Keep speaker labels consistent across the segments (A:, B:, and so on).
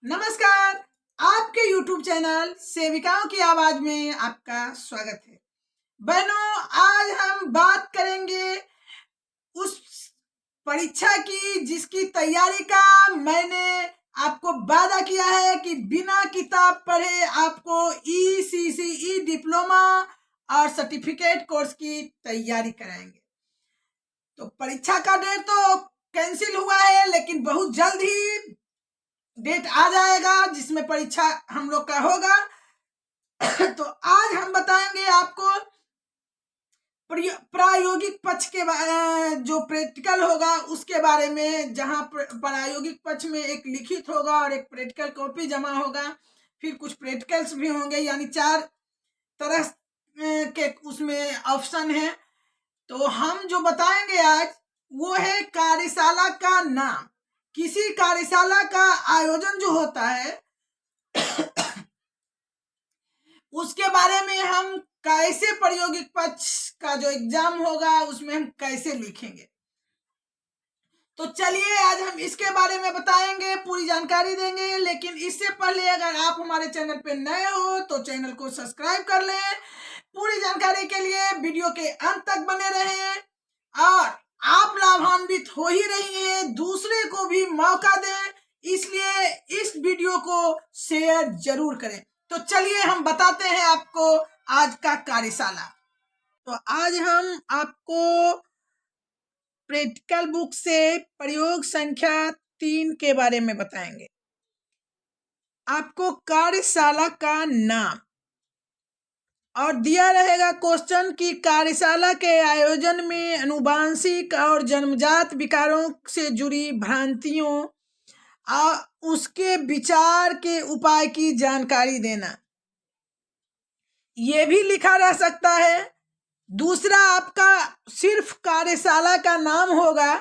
A: नमस्कार। आपके YouTube channel सेविकाओं की आवाज में आपका स्वागत है। बहनों, आज हम बात करेंगे उस परीक्षा की जिसकी तैयारी का मैंने आपको वादा किया है कि बिना किताब पढ़े आपको ECCE डिप्लोमा और सर्टिफिकेट कोर्स की तैयारी कराएंगे। तो परीक्षा का डेट तो कैंसिल हुआ है, लेकिन बहुत जल्द ही डेट आ जाएगा जिसमें परीक्षा हम लोग का होगा। तो आज हम बताएंगे आपको प्रायोगिक पक्ष के जो प्रैक्टिकल होगा उसके बारे में, जहां प्रायोगिक पक्ष में एक लिखित होगा और एक प्रैक्टिकल कॉपी जमा होगा। फिर कुछ प्रैक्टिकल्स भी होंगे, यानी 4 तरह के उसमें ऑप्शन है। तो हम जो बताएंगे आज वो है कार्यशाला का नाम। किसी कार्यशाला का आयोजन जो होता है उसके बारे में हम कैसे प्रायोगिक पक्ष का जो एग्जाम होगा उसमें हम कैसे लिखेंगे। तो चलिए आज हम इसके बारे में बताएंगे, पूरी जानकारी देंगे। लेकिन इससे पहले अगर आप हमारे चैनल पे नए हो तो चैनल को सब्सक्राइब कर लें। पूरी जानकारी के लिए वीडियो के अंत तक बने रहें और आप लाभान्वित हो ही रही हैं, दूसरे को भी मौका दें, इसलिए इस वीडियो को शेयर जरूर करें। तो चलिए हम बताते हैं आपको आज का कार्यशाला। तो आज हम आपको प्रैक्टिकल बुक से प्रयोग संख्या 3 के बारे में बताएंगे। आपको कार्यशाला का नाम और दिया रहेगा क्वेश्चन की कार्यशाला के आयोजन में अनुवांशिक और जन्मजात विकारों से जुड़ी भ्रांतियों उसके विचार के उपाय की जानकारी देना। ये भी लिखा रह सकता है। दूसरा, आपका सिर्फ कार्यशाला का नाम होगा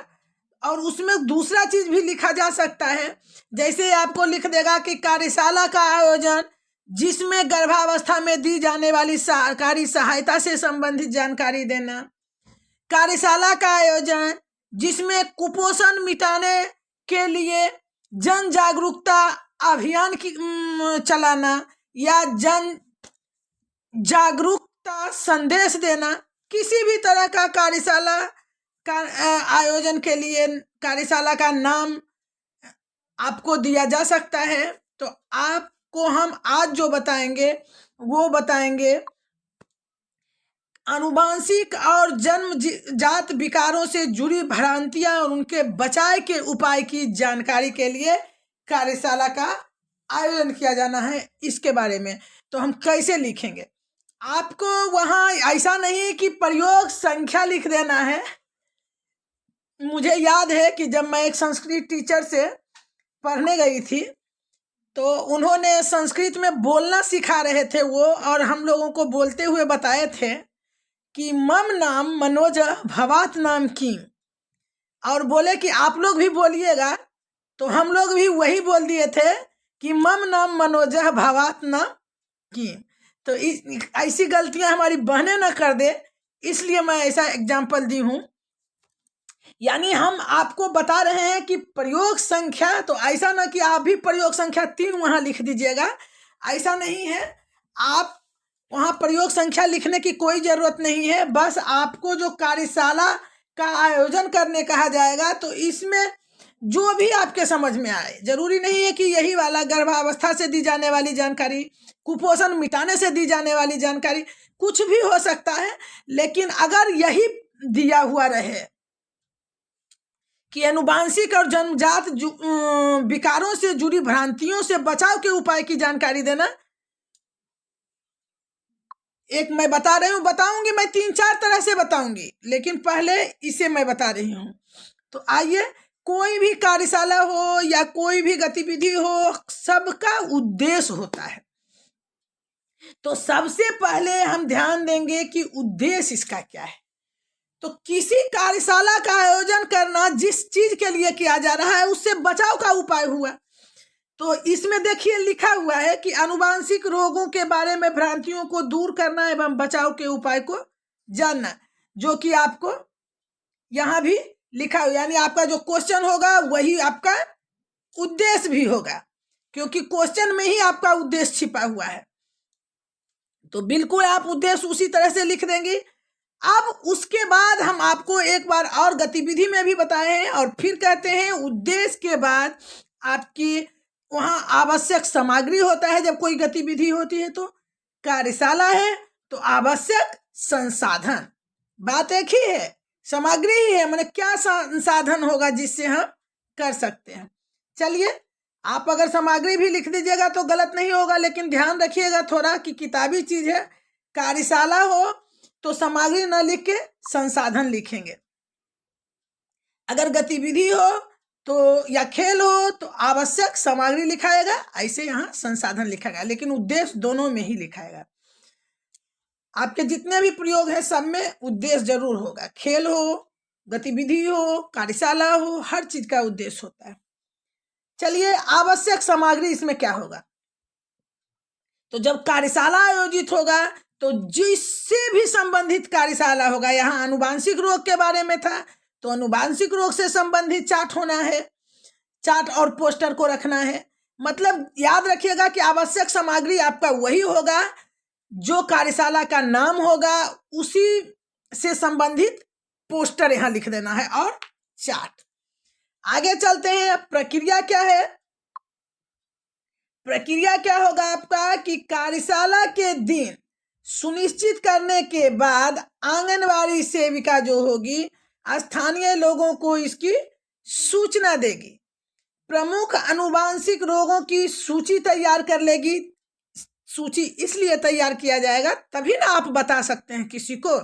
A: और उसमें दूसरा चीज भी लिखा जा सकता है। जैसे आपको लिख देगा कि कार्यशाला का आयोजन जिसमें गर्भावस्था में दी जाने वाली सरकारी सहायता से संबंधित जानकारी देना। कार्यशाला का आयोजन जिसमें कुपोषण मिटाने के लिए जन जागरूकता अभियान की चलाना या जन जागरूकता संदेश देना। किसी भी तरह का कार्यशाला का आयोजन के लिए कार्यशाला का नाम आपको दिया जा सकता है। तो आपको हम आज जो बताएंगे वो बताएंगे आनुवांशिक और जन्मजात विकारों से जुड़ी भ्रांतियां और उनके बचाव के उपाय की जानकारी के लिए कार्यशाला का आयोजन किया जाना है, इसके बारे में। तो हम कैसे लिखेंगे, आपको वहां ऐसा नहीं कि प्रयोग संख्या लिख देना है। मुझे याद है कि जब मैं एक संस्कृत टीचर से पढ़ने गई थी तो उन्होंने संस्कृत में बोलना सिखा रहे थे वो, और हम लोगों को बोलते हुए बताए थे कि मम नाम मनोज भवात नाम की, और बोले कि आप लोग भी बोलिएगा। तो हम लोग भी वही बोल दिए थे कि मम नाम मनोज भवात नाम की। तो ऐसी गलतियां हमारी बहनें न कर दे, इसलिए मैं ऐसा एग्जाम्पल दी हूं। यानी हम आपको बता रहे हैं कि प्रयोग संख्या, तो ऐसा ना कि आप भी प्रयोग संख्या 3 वहां लिख दीजिएगा, ऐसा नहीं है। आप वहां प्रयोग संख्या लिखने की कोई जरूरत नहीं है। बस आपको जो कार्यशाला का आयोजन करने कहा जाएगा तो इसमें जो भी आपके समझ में आए, जरूरी नहीं है कि यही वाला गर्भावस्था से दी जाने वाली जानकारी, कुपोषण मिटाने से दी जाने वाली जानकारी, कुछ भी हो सकता है। लेकिन अगर यही दिया हुआ रहे कि अनुवांशिक और जन्मजात विकारों से जुड़ी भ्रांतियों से बचाव के उपाय की जानकारी देना, एक मैं बता रही हूँ, बताऊंगी मैं 3-4 तरह से बताऊंगी, लेकिन पहले इसे मैं बता रही हूँ। तो आइए, कोई भी कार्यशाला हो या कोई भी गतिविधि हो, सबका उद्देश्य होता है। तो सबसे पहले हम ध्यान देंगे कि उद्देश्य इसका क्या है। तो किसी कार्यशाला का आयोजन करना जिस चीज के लिए किया जा रहा है उससे बचाव का उपाय हुआ। तो इसमें देखिए लिखा हुआ है कि आनुवांशिक रोगों के बारे में भ्रांतियों को दूर करना एवं बचाव के उपाय को जानना, जो कि आपको यहां भी लिखा हुआ, यानी आपका जो क्वेश्चन होगा वही आपका उद्देश्य भी होगा क्योंकि क्वेश्चन में ही आपका उद्देश्य छिपा हुआ है। तो बिल्कुल आप उद्देश्य उसी तरह से लिख देंगे। अब उसके बाद हम आपको एक बार और गतिविधि में भी बताए हैं और फिर कहते हैं उद्देश्य के बाद आपकी वहाँ आवश्यक सामग्री होता है। जब कोई गतिविधि होती है तो कार्यशाला है तो आवश्यक संसाधन, बात एक ही है, सामग्री ही है, माने क्या संसाधन होगा जिससे हम कर सकते हैं। चलिए, आप अगर सामग्री भी लिख दीजिएगा तो गलत नहीं होगा, लेकिन ध्यान रखिएगा थोड़ा कि किताबी चीज है। कार्यशाला हो तो सामग्री न लिख के संसाधन लिखेंगे। अगर गतिविधि हो तो या खेल हो तो आवश्यक सामग्री लिखाएगा, ऐसे यहाँ संसाधन लिखाएगा, लेकिन उद्देश्य दोनों में ही लिखाएगा। आपके जितने भी प्रयोग है सब में उद्देश्य जरूर होगा। खेल हो, गतिविधि हो, कार्यशाला हो, हर चीज का उद्देश्य होता है। चलिए, आवश्यक सामग्री इसमें क्या होगा? तो जब कार्यशाला आयोजित होगा तो जिससे भी संबंधित कार्यशाला होगा, यहाँ आनुवांशिक रोग के बारे में था तो आनुवांशिक रोग से संबंधित चार्ट होना है, चार्ट और पोस्टर को रखना है। मतलब याद रखिएगा कि आवश्यक सामग्री आपका वही होगा जो कार्यशाला का नाम होगा, उसी से संबंधित पोस्टर यहाँ लिख देना है और चार्ट। आगे चलते हैं। अब प्रक्रिया क्या है? प्रक्रिया क्या होगा आपका कि कार्यशाला के दिन सुनिश्चित करने के बाद आंगनवाड़ी सेविका जो होगी स्थानीय लोगों को इसकी सूचना देगी। प्रमुख आनुवांशिक रोगों की सूची तैयार कर लेगी। सूची इसलिए तैयार किया जाएगा तभी ना आप बता सकते हैं किसी को।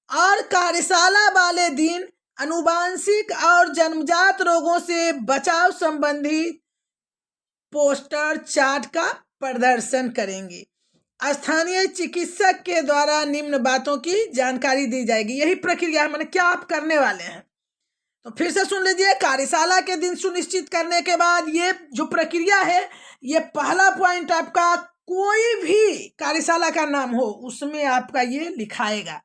A: और कार्यशाला वाले दिन आनुवांशिक और जन्मजात रोगों से बचाव संबंधी पोस्टर चार्ट का प्रदर्शन करेंगे। स्थानीय चिकित्सक के द्वारा निम्न बातों की जानकारी दी जाएगी। यही प्रक्रिया है, माने क्या आप करने वाले हैं। तो फिर से सुन लीजिए। कार्यशाला के दिन सुनिश्चित करने के बाद ये जो प्रक्रिया है, ये पहला पॉइंट आपका कोई भी कार्यशाला का नाम हो उसमें आपका ये लिखाएगा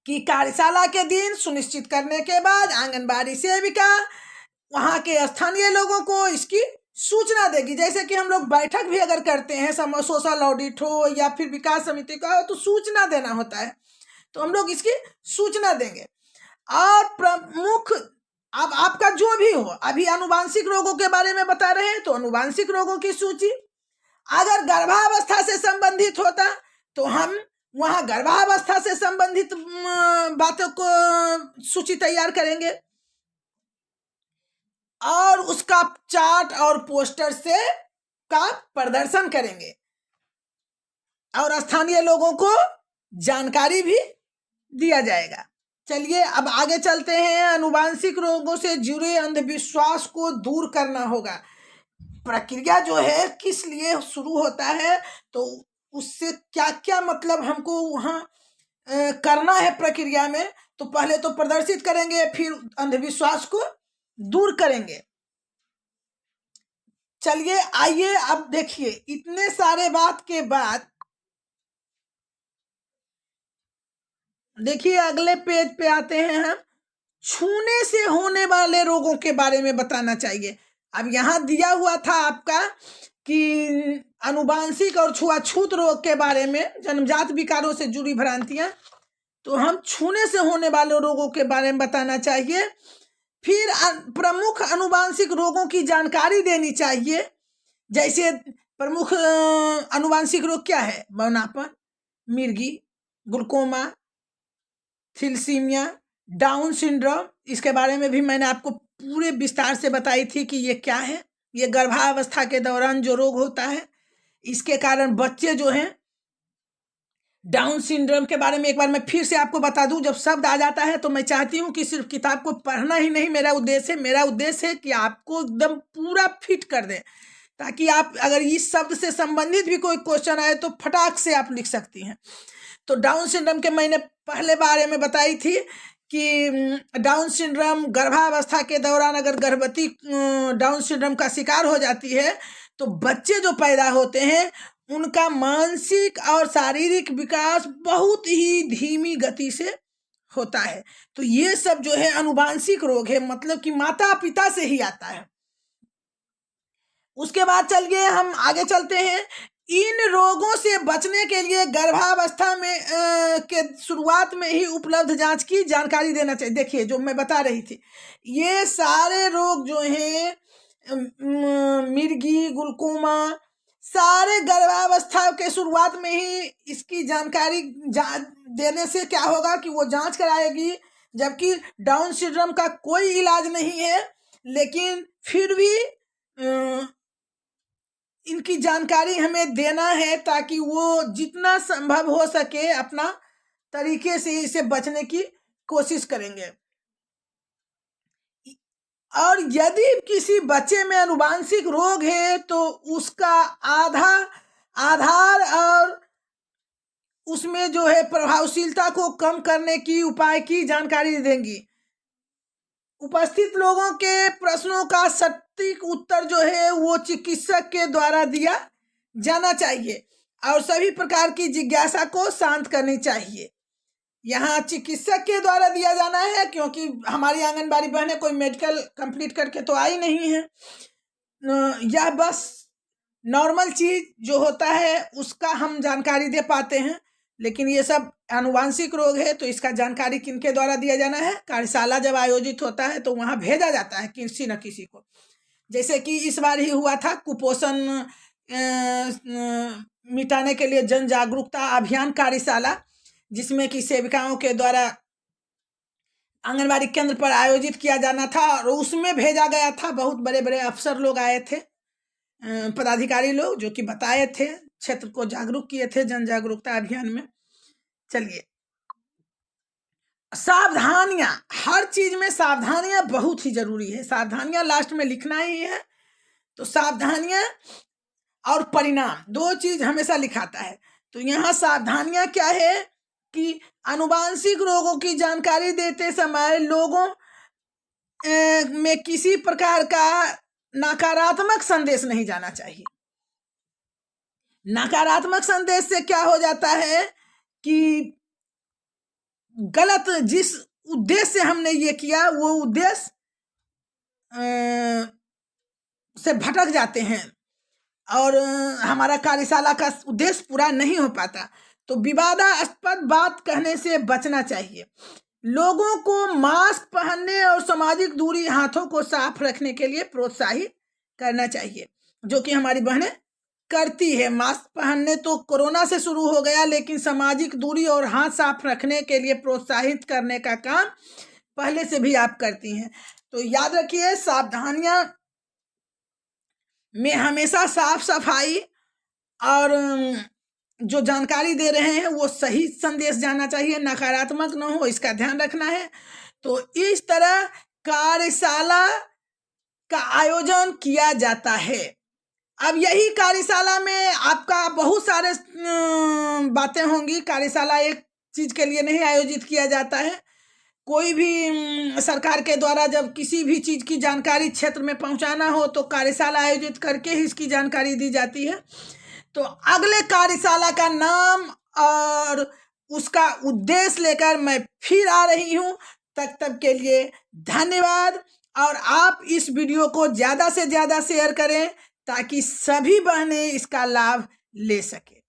A: कि कार्यशाला के दिन सुनिश्चित करने के बाद आंगनबाड़ी सेविका वहां के स्थानीय लोगों को इसकी सूचना देगी। जैसे कि हम लोग बैठक भी अगर करते हैं, सोशल ऑडिट हो या फिर विकास समिति का हो, तो सूचना देना होता है, तो हम लोग इसकी सूचना देंगे। और प्रमुख, अब आपका जो भी हो, अभी आनुवांशिक रोगों के बारे में बता रहे हैं तो आनुवांशिक रोगों की सूची। अगर गर्भावस्था से संबंधित होता तो हम वहां गर्भावस्था से संबंधित बातों को सूची तैयार करेंगे और उसका चार्ट और पोस्टर से का प्रदर्शन करेंगे और स्थानीय लोगों को जानकारी भी दिया जाएगा। चलिए, अब आगे चलते हैं। आनुवांशिक रोगों से जुड़े अंधविश्वास को दूर करना होगा। प्रक्रिया जो है किस लिए शुरू होता है, तो उससे क्या क्या मतलब हमको वहां करना है प्रक्रिया में। तो पहले तो प्रदर्शित करेंगे, फिर अंधविश्वास को दूर करेंगे। चलिए, आइए अब देखिए, इतने सारे बात के बाद देखिए अगले पेज पे आते हैं हम। छूने से होने वाले रोगों के बारे में बताना चाहिए। अब यहाँ दिया हुआ था आपका कि आनुवांशिक और छुआछूत रोग के बारे में, जन्मजात विकारों से जुड़ी भ्रांतियां, तो हम छूने से होने वाले रोगों के बारे में बताना चाहिए। फिर प्रमुख आनुवांशिक रोगों की जानकारी देनी चाहिए। जैसे प्रमुख आनुवांशिक रोग क्या है? बौनापन, मिर्गी, ग्लूकोमा, थैलेसीमिया, डाउन सिंड्रोम। इसके बारे में भी मैंने आपको पूरे विस्तार से बताई थी कि ये क्या है। ये गर्भावस्था के दौरान जो रोग होता है, इसके कारण बच्चे जो हैं, डाउन सिंड्रोम के बारे में एक बार मैं फिर से आपको बता दूं। जब शब्द आ जाता है तो मैं चाहती हूं कि सिर्फ किताब को पढ़ना ही नहीं मेरा उद्देश्य है। मेरा उद्देश्य है कि आपको एकदम पूरा फिट कर दें, ताकि आप अगर इस शब्द से संबंधित भी कोई क्वेश्चन आए तो फटाक से आप लिख सकती हैं। तो डाउन सिंड्रोम के मैंने पहले बारे में बताई थी कि डाउन सिंड्रोम गर्भावस्था के दौरान अगर गर्भवती डाउन सिंड्रोम का शिकार हो जाती है तो बच्चे जो पैदा होते हैं उनका मानसिक और शारीरिक विकास बहुत ही धीमी गति से होता है। तो ये सब जो है आनुवांशिक रोग है, मतलब कि माता पिता से ही आता है। उसके बाद चलिए हम आगे चलते हैं। इन रोगों से बचने के लिए गर्भावस्था में के शुरुआत में ही उपलब्ध जांच की जानकारी देना चाहिए। देखिए जो मैं बता रही थी, ये सारे रोग जो हैं, मिर्गी, ग्लूकोमा, सारे गर्भावस्था के शुरुआत में ही इसकी जानकारी देने से क्या होगा कि वो जांच कराएगी। जबकि डाउन सिंड्रोम का कोई इलाज नहीं है, लेकिन फिर भी इनकी जानकारी हमें देना है ताकि वो जितना संभव हो सके अपना तरीके से इसे बचने की कोशिश करेंगे। और यदि किसी बच्चे में आनुवांशिक रोग है तो उसका आधार और उसमें जो है प्रभावशीलता को कम करने की उपाय की जानकारी देंगी। उपस्थित लोगों के प्रश्नों का सटीक उत्तर जो है वो चिकित्सक के द्वारा दिया जाना चाहिए और सभी प्रकार की जिज्ञासा को शांत करनी चाहिए। यहाँ चिकित्सक के द्वारा दिया जाना है, क्योंकि हमारी आंगनबाड़ी बहनें कोई मेडिकल कंप्लीट करके तो आई नहीं है। यह बस नॉर्मल चीज जो होता है उसका हम जानकारी दे पाते हैं, लेकिन ये सब आनुवांशिक रोग है तो इसका जानकारी किनके द्वारा दिया जाना है। कार्यशाला जब आयोजित होता है तो वहाँ भेजा जाता है किसी न किसी को। जैसे कि इस बार ही हुआ था कुपोषण मिटाने के लिए जन जागरूकता अभियान कार्यशाला, जिसमें कि सेविकाओं के द्वारा आंगनबाड़ी केंद्र पर आयोजित किया जाना था और उसमें भेजा गया था। बहुत बड़े बड़े अफसर लोग आए थे, पदाधिकारी लोग, जो कि बताए थे, क्षेत्र को जागरूक किए थे जन जागरूकता अभियान में। चलिए, सावधानियां, हर चीज में सावधानियां बहुत ही जरूरी है। सावधानियां लास्ट में लिखना ही है, तो सावधानियां और परिणाम दो चीज हमेशा लिखाता है। तो यहाँ सावधानियां क्या है कि आनुवांशिक रोगों की जानकारी देते समय लोगों में किसी प्रकार का नकारात्मक संदेश नहीं जाना चाहिए। नकारात्मक संदेश से क्या हो जाता है कि गलत, जिस उद्देश्य से हमने ये किया वो उद्देश्य से भटक जाते हैं और हमारा कार्यशाला का उद्देश्य पूरा नहीं हो पाता। तो विवादास्पद बात कहने से बचना चाहिए। लोगों को मास्क पहनने और सामाजिक दूरी, हाथों को साफ रखने के लिए प्रोत्साहित करना चाहिए, जो कि हमारी बहनें करती है। मास्क पहनने तो कोरोना से शुरू हो गया, लेकिन सामाजिक दूरी और हाथ साफ रखने के लिए प्रोत्साहित करने का काम पहले से भी आप करती हैं। तो याद रखिए, सावधानियां में हमेशा साफ सफाई और जो जानकारी दे रहे हैं वो सही संदेश जाना चाहिए, नकारात्मक न हो, इसका ध्यान रखना है। तो इस तरह कार्यशाला का आयोजन किया जाता है। अब यही कार्यशाला में आपका बहुत सारे बातें होंगी। कार्यशाला एक चीज के लिए नहीं आयोजित किया जाता है। कोई भी सरकार के द्वारा जब किसी भी चीज की जानकारी क्षेत्र में पहुंचाना हो तो कार्यशाला आयोजित करके ही इसकी जानकारी दी जाती है। तो अगले कार्यशाला का नाम और उसका उद्देश्य लेकर मैं फिर आ रही हूं। तब के लिए धन्यवाद, और आप इस वीडियो को ज़्यादा से ज़्यादा शेयर करें ताकि सभी बहनें इसका लाभ ले सकें।